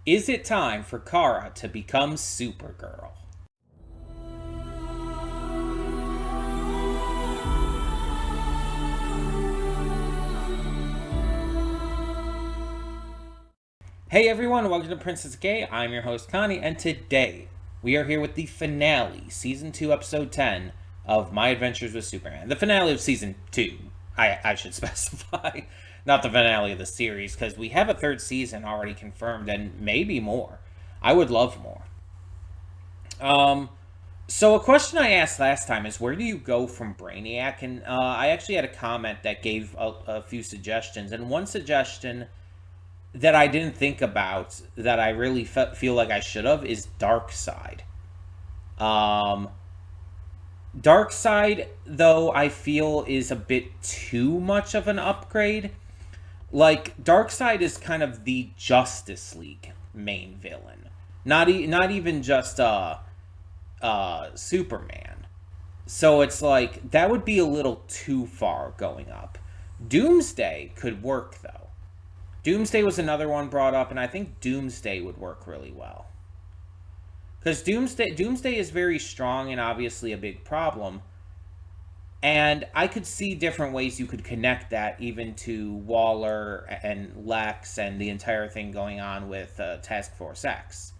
Is it time for Kara to become Supergirl? Hey everyone, welcome to Princess Gay. I'm your host Connie, and today we are here with the finale, Season 2, Episode 10 of My Adventures with Superman. The finale of Season 2, I should specify. Not the finale of the series, because we have a third season already confirmed, and maybe more. I would love more. So a question I asked last time is, where do you go from Brainiac? And I actually had a comment that gave a few suggestions, and one suggestion that I didn't think about that I really feel like I should have is Darkseid. Um, Darkseid, though, I feel is a bit too much of an upgrade. Like, Darkseid is kind of the Justice League main villain, not even just Superman. So it's like that would be a little too far going up. Doomsday could work though. Doomsday was another one brought up, and I think Doomsday would work really well. Because Doomsday is very strong and obviously a big problem. And I could see different ways you could connect that even to Waller and Lex and the entire thing going on with Task Force X.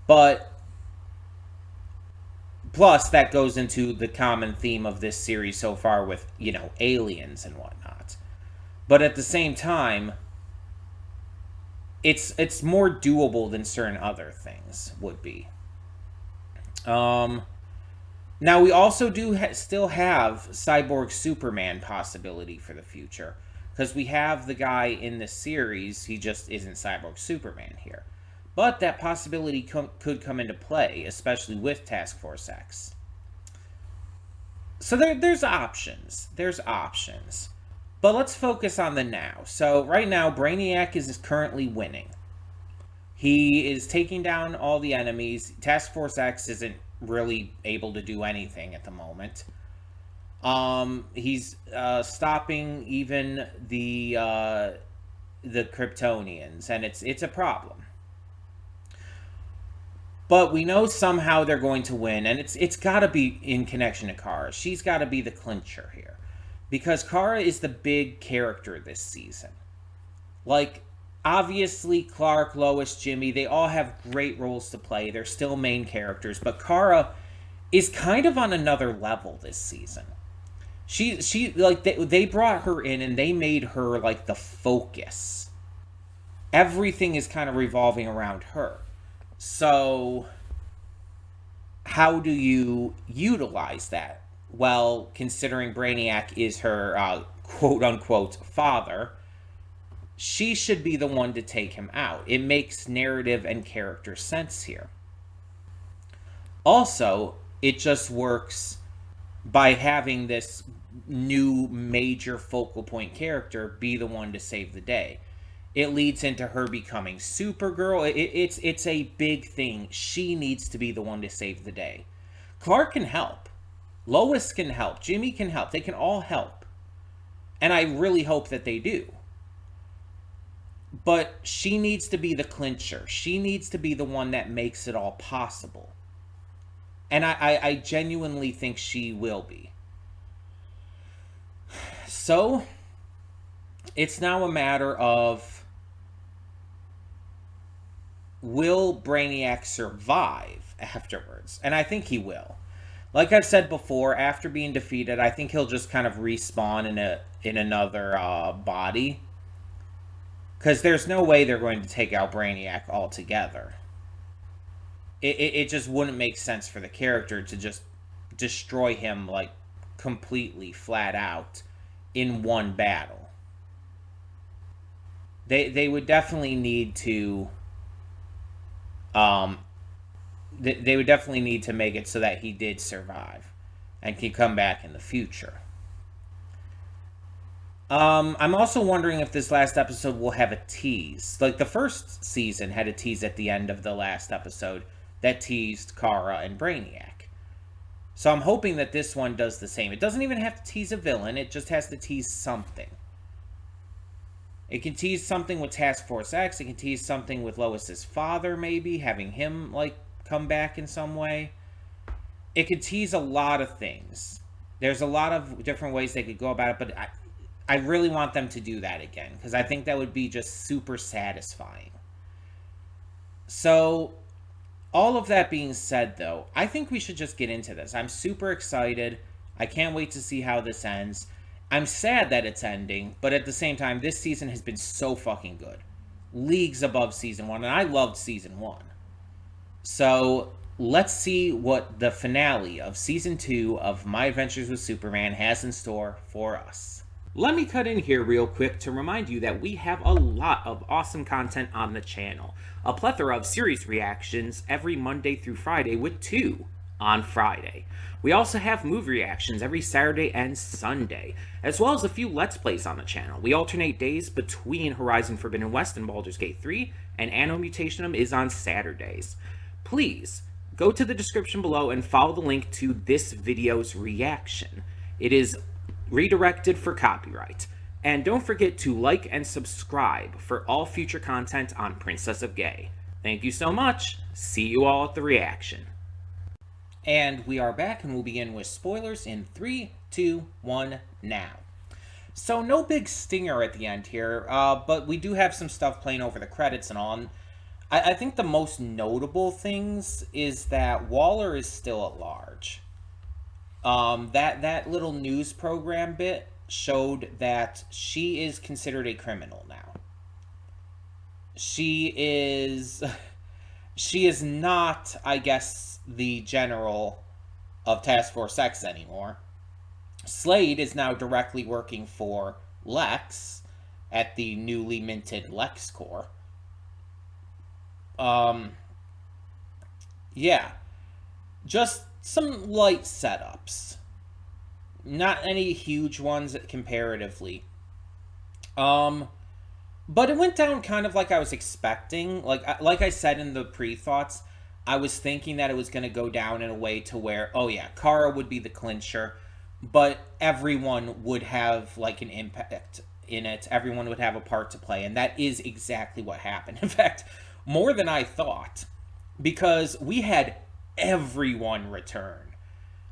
But plus that goes into the common theme of this series so far with, aliens and whatnot. But at the same time, it's more doable than certain other things would be. Now we also do still have Cyborg Superman possibility for the future, because we have the guy in the series. He just isn't Cyborg Superman here, but that possibility could come into play, especially with Task Force X. So there's options. There's options. But let's focus on the now. So right now, Brainiac is currently winning. He is taking down all the enemies. Task Force X isn't really able to do anything at the moment. He's stopping even the Kryptonians, and it's a problem. But we know somehow they're going to win, and it's got to be in connection to Kara. She's got to be the clincher here. Because Kara is the big character this season. Like, obviously, Clark, Lois, Jimmy, they all have great roles to play. They're still main characters. But Kara is kind of on another level this season. She like, they brought her in and they made her, like, the focus. Everything is kind of revolving around her. So, how do you utilize that? Well, considering Brainiac is her quote-unquote father, she should be the one to take him out. It makes narrative and character sense here. Also, it just works by having this new major focal point character be the one to save the day. It leads into her becoming Supergirl. It's a big thing. She needs to be the one to save the day. Clark can help. Lois can help. Jimmy can help. They can all help. And I really hope that they do. But she needs to be the clincher. She needs to be the one that makes it all possible. And I genuinely think she will be. So, it's now a matter of, will Brainiac survive afterwards? And I think he will. Like I've said before, after being defeated, I think he'll just kind of respawn in another body. Because there's no way they're going to take out Brainiac altogether. It just wouldn't make sense for the character to just destroy him, like, completely, flat out, in one battle. They would definitely need to... They would definitely need to make it so that he did survive and can come back in the future. I'm also wondering if this last episode will have a tease. Like, the first season had a tease at the end of the last episode that teased Kara and Brainiac. So I'm hoping that this one does the same. It doesn't even have to tease a villain. It just has to tease something. It can tease something with Task Force X. It can tease something with Lois's father, maybe having him like come back in some way. It could tease a lot of things. There's a lot of different ways they could go about it, but I really want them to do that again because I think that would be just super satisfying. So, all of that being said, though, I think we should just get into this. I'm super excited. I can't wait to see how this ends. I'm sad that it's ending, but at the same time, this season has been so fucking good. Leagues above season 1, and I loved season 1. So, let's see what the finale of season 2 of My Adventures with Superman has in store for us. Let me cut in here real quick to remind you that we have a lot of awesome content on the channel. A plethora of series reactions every Monday through Friday with 2 on Friday. We also have movie reactions every Saturday and Sunday, as well as a few Let's Plays on the channel. We alternate days between Horizon Forbidden West and Baldur's Gate 3, and Anno Mutationum is on Saturdays. Please, go to the description below and follow the link to this video's reaction. It is redirected for copyright. And don't forget to like and subscribe for all future content on Princess of Gay. Thank you so much. See you all at the reaction. And we are back, and we'll begin with spoilers in 3, 2, 1, now. So no big stinger at the end here, but we do have some stuff playing over the credits and all. And I think the most notable things is that Waller is still at large. That little news program bit showed that she is considered a criminal now. She is not, I guess, the general of Task Force X anymore. Slade is now directly working for Lex at the newly minted LexCorp. Yeah. Just some light setups. Not any huge ones comparatively. But it went down kind of like I was expecting. Like I said in the pre-thoughts, I was thinking that it was going to go down in a way to where, oh yeah, Kara would be the clincher, but everyone would have like an impact in it. Everyone would have a part to play, and that is exactly what happened. In fact, more than I thought, because we had everyone return.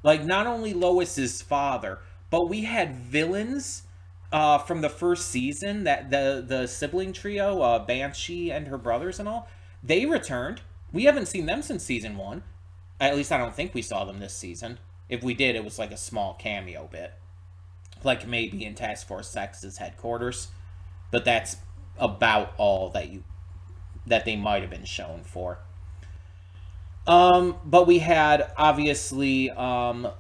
Like, not only Lois's father, but we had villains from the first season, that the sibling trio, Banshee and her brothers and all, they returned. We haven't seen them since season 1. At least I don't think we saw them this season. If we did, it was like a small cameo bit. Like maybe in Task Force X's headquarters. But that's about all that they might have been shown for. But we had, obviously,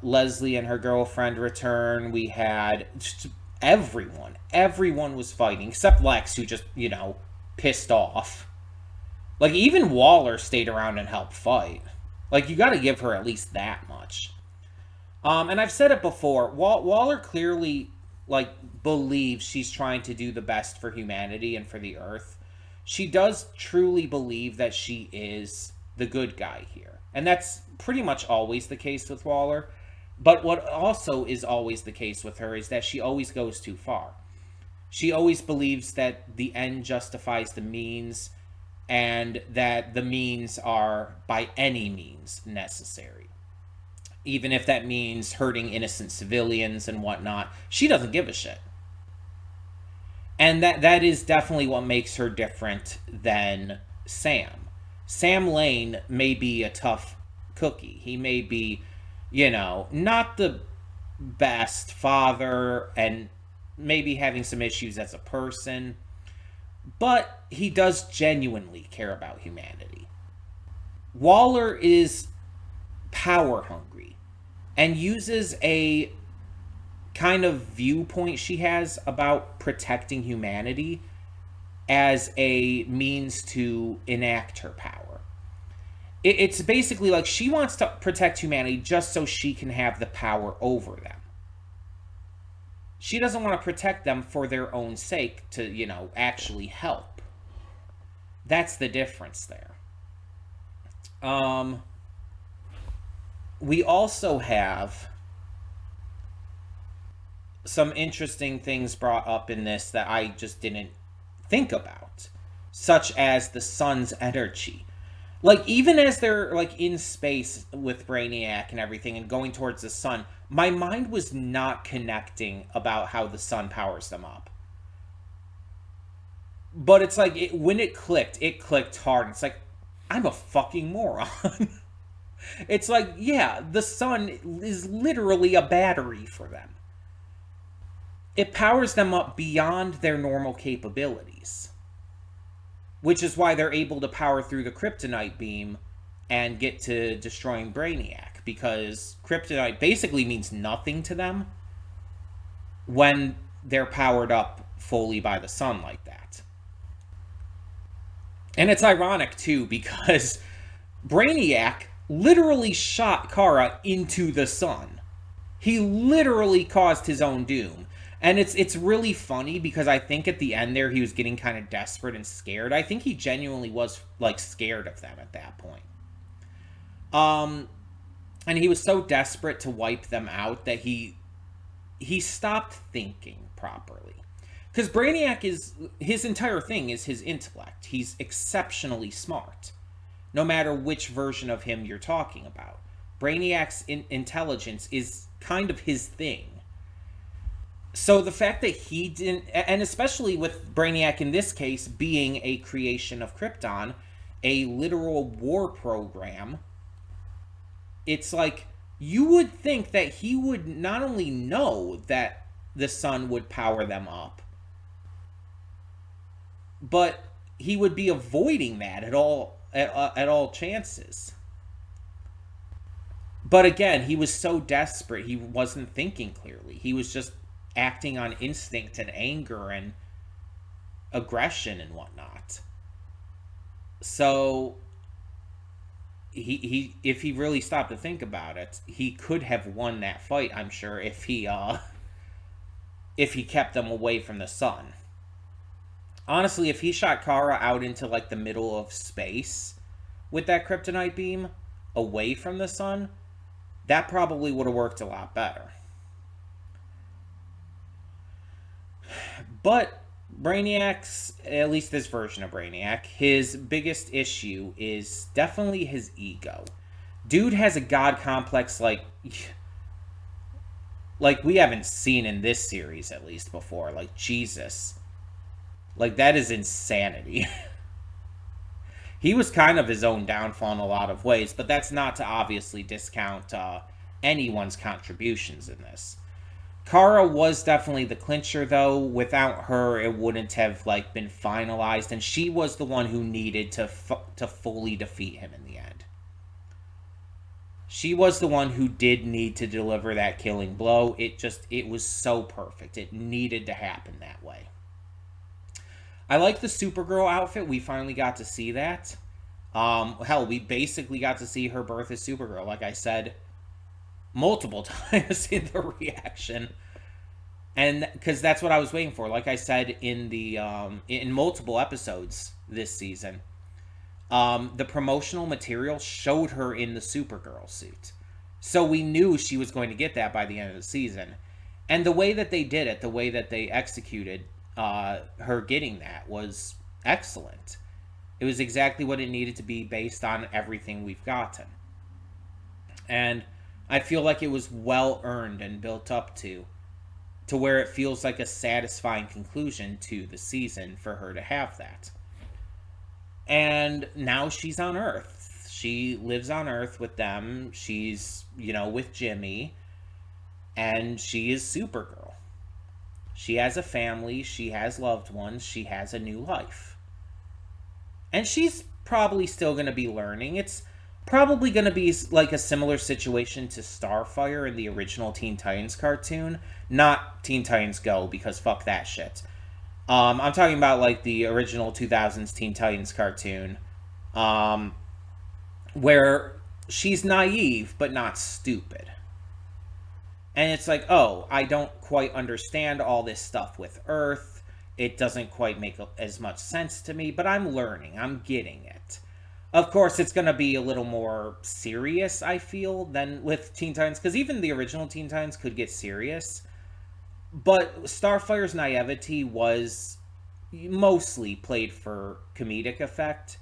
Leslie and her girlfriend return. We had just everyone. Everyone was fighting, except Lex, who just, pissed off. Like, even Waller stayed around and helped fight. Like, you gotta give her at least that much. And I've said it before, Waller clearly, believes she's trying to do the best for humanity and for the Earth. She does truly believe that she is the good guy here. And that's pretty much always the case with Waller. But what also is always the case with her is that she always goes too far. She always believes that the end justifies the means, and that the means are by any means necessary. Even if that means hurting innocent civilians and whatnot, she doesn't give a shit. And that is definitely what makes her different than Sam. Sam Lane may be a tough cookie. He may be, not the best father and maybe having some issues as a person, but he does genuinely care about humanity. Waller is power hungry and uses a kind of viewpoint she has about protecting humanity as a means to enact her power. It's basically like she wants to protect humanity just so she can have the power over them. She doesn't want to protect them for their own sake to, actually help. That's the difference there. We also have some interesting things brought up in this that I just didn't think about, such as the sun's energy. Like, even as they're, like, in space with Brainiac and everything and going towards the sun, my mind was not connecting about how the sun powers them up. But it's like, when it clicked hard. It's like, I'm a fucking moron. It's like, yeah, the sun is literally a battery for them. It powers them up beyond their normal capabilities. Which is why they're able to power through the kryptonite beam and get to destroying Brainiac. Because kryptonite basically means nothing to them when they're powered up fully by the sun like that. And it's ironic, too, because Brainiac literally shot Kara into the sun. He literally caused his own doom. And it's really funny because I think at the end there he was getting kind of desperate and scared. I think he genuinely was, like, scared of them at that point. And he was so desperate to wipe them out that he stopped thinking properly. Because Brainiac his entire thing is his intellect. He's exceptionally smart. No matter which version of him you're talking about. Brainiac's intelligence is kind of his thing. So the fact that he didn't, and especially with Brainiac in this case being a creation of Krypton, a literal war program, it's like, you would think that he would not only know that the sun would power them up, but he would be avoiding that at all chances. But again, he was so desperate, he wasn't thinking clearly. He was just acting on instinct and anger and aggression and whatnot. So he if he really stopped to think about it, he could have won that fight, I'm sure, if he kept them away from the sun. Honestly, if he shot Kara out into, like, the middle of space with that kryptonite beam away from the sun, that probably would have worked a lot better. But Brainiac's, at least this version of Brainiac, his biggest issue is definitely his ego. Dude has a god complex like we haven't seen in this series, at least, before. Like, Jesus. Like, that is insanity. He was kind of his own downfall in a lot of ways, but that's not to obviously discount anyone's contributions in this. Kara was definitely the clincher, though. Without her, it wouldn't have, like, been finalized, and she was the one who needed to fully defeat him in the end. She was the one who did need to deliver that killing blow. It was so perfect. It needed to happen that way. I like the Supergirl outfit. We finally got to see that. Hell, we basically got to see her birth as Supergirl, like I said multiple times in the reaction. And because that's what I was waiting for. Like I said in multiple episodes this season, the promotional material showed her in the Supergirl suit. So we knew she was going to get that by the end of the season. And the way that they did it, the way that they executed her getting that was excellent. It was exactly what it needed to be based on everything we've gotten. And I feel like it was well earned and built up to where it feels like a satisfying conclusion to the season for her to have that. And now she's on Earth. She lives on Earth with them. She's, with Jimmy. And she is Supergirl. She has a family. She has loved ones. She has a new life. And she's probably still going to be learning. It's probably going to be like a similar situation to Starfire in the original Teen Titans cartoon. Not Teen Titans Go, because fuck that shit. I'm talking about like the original 2000s Teen Titans cartoon. Where she's naive, but not stupid. And it's like, oh, I don't quite understand all this stuff with Earth. It doesn't quite make as much sense to me, but I'm learning. I'm getting it. Of course, it's going to be a little more serious, I feel, than with Teen Titans, because even the original Teen Titans could get serious. But Starfire's naivety was mostly played for comedic effect,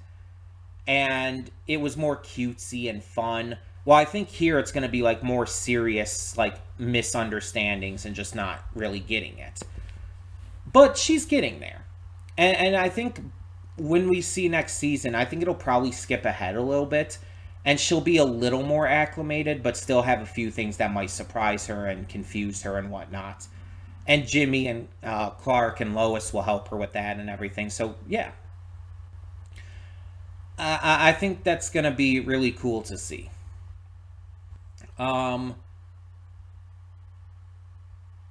and it was more cutesy and fun. Well, I think here it's going to be like more serious, like misunderstandings and just not really getting it. But she's getting there. And I think when we see next season, I think it'll probably skip ahead a little bit. And she'll be a little more acclimated, but still have a few things that might surprise her and confuse her and whatnot. And Jimmy and Clark and Lois will help her with that and everything. So, yeah. I think that's going to be really cool to see. Um,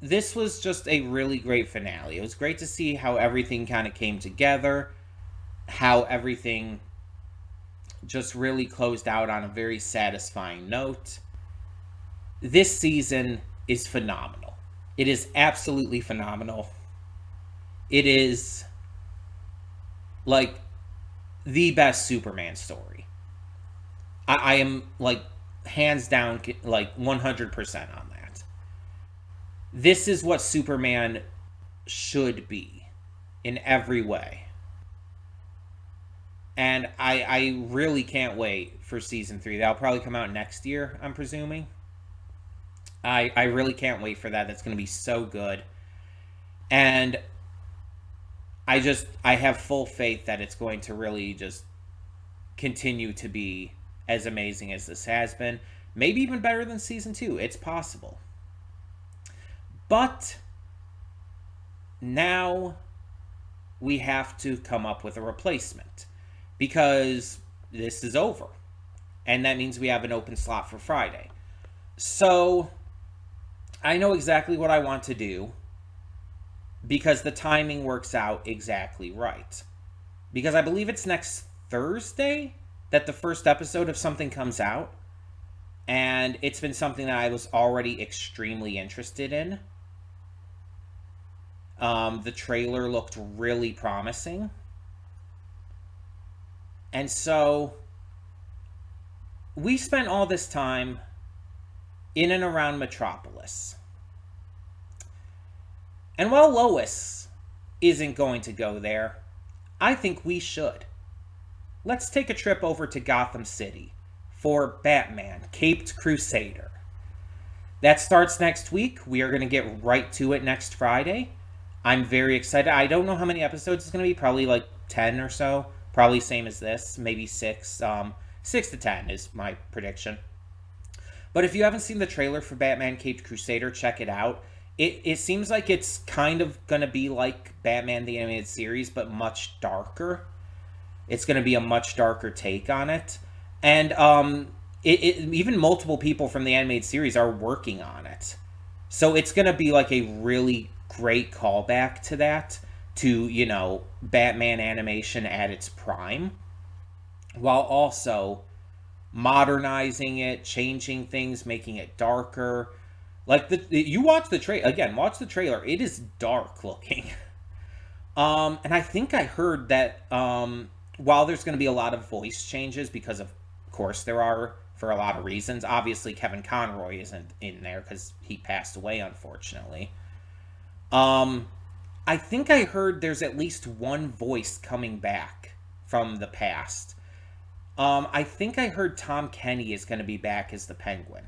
this was just a really great finale. It was great to see how everything kind of came together, how everything just really closed out on a very satisfying note. This season is phenomenal. It is absolutely phenomenal. It is like the best Superman story. I am like hands down like 100% on that. This is what Superman should be in every way. And I really can't wait for season 3. That'll probably come out next year, I'm presuming. I really can't wait for that. That's going to be so good. And I have full faith that it's going to really just continue to be as amazing as this has been. Maybe even better than season 2. It's possible. But now we have to come up with a replacement, because this is over. And that means we have an open slot for Friday. So I know exactly what I want to do, because the timing works out exactly right. Because I believe it's next Thursday that the first episode of something comes out. And it's been something that I was already extremely interested in. The trailer looked really promising. And so we spent all this time in and around Metropolis. And while Lois isn't going to go there, I think we should. Let's take a trip over to Gotham City for Batman, Caped Crusader. That starts next week. We are going to get right to it next Friday. I'm very excited. I don't know how many episodes it's going to be. Probably like 10 or so. Probably same as this. Maybe 6. 6 to 10 is my prediction. But if you haven't seen the trailer for Batman Caped Crusader, check it out. It seems like it's kind of going to be like Batman the Animated Series, but much darker. It's going to be a much darker take on it. And even multiple people from the animated series are working on it. So it's going to be like a really great callback to that, to, you know, Batman animation at its prime, while also modernizing it, changing things, making it darker. Like, you watch the trailer, again, watch the trailer. It is dark looking. And I think I heard that while there's going to be a lot of voice changes, because of course there are, for a lot of reasons. Obviously, Kevin Conroy isn't in there because he passed away, unfortunately. I think I heard there's at least one voice coming back from the past. I think I heard Tom Kenny is going to be back as the Penguin.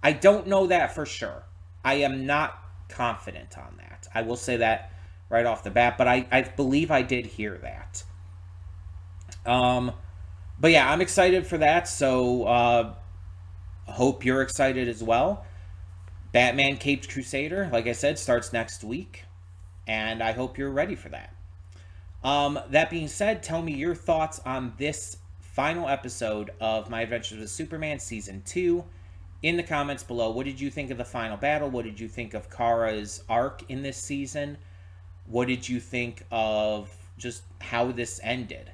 I don't know that for sure. I am not confident on that. I will say that right off the bat, but I believe I did hear that. But yeah, I'm excited for that, so hope you're excited as well. Batman Caped Crusader, like I said, starts next week, and I hope you're ready for that. That being said, tell me your thoughts on this final episode of My Adventures with Superman Season 2 in the comments below. What did you think of the final battle? What did you think of Kara's arc in this season? What did you think of just how this ended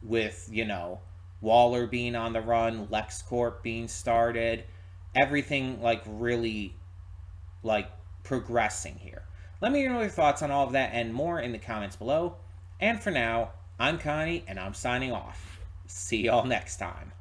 with, you know, Waller being on the run, LexCorp being started, everything like really like progressing here? Let me know your thoughts on all of that and more in the comments below. And for now, I'm Connie, and I'm signing off. See y'all next time.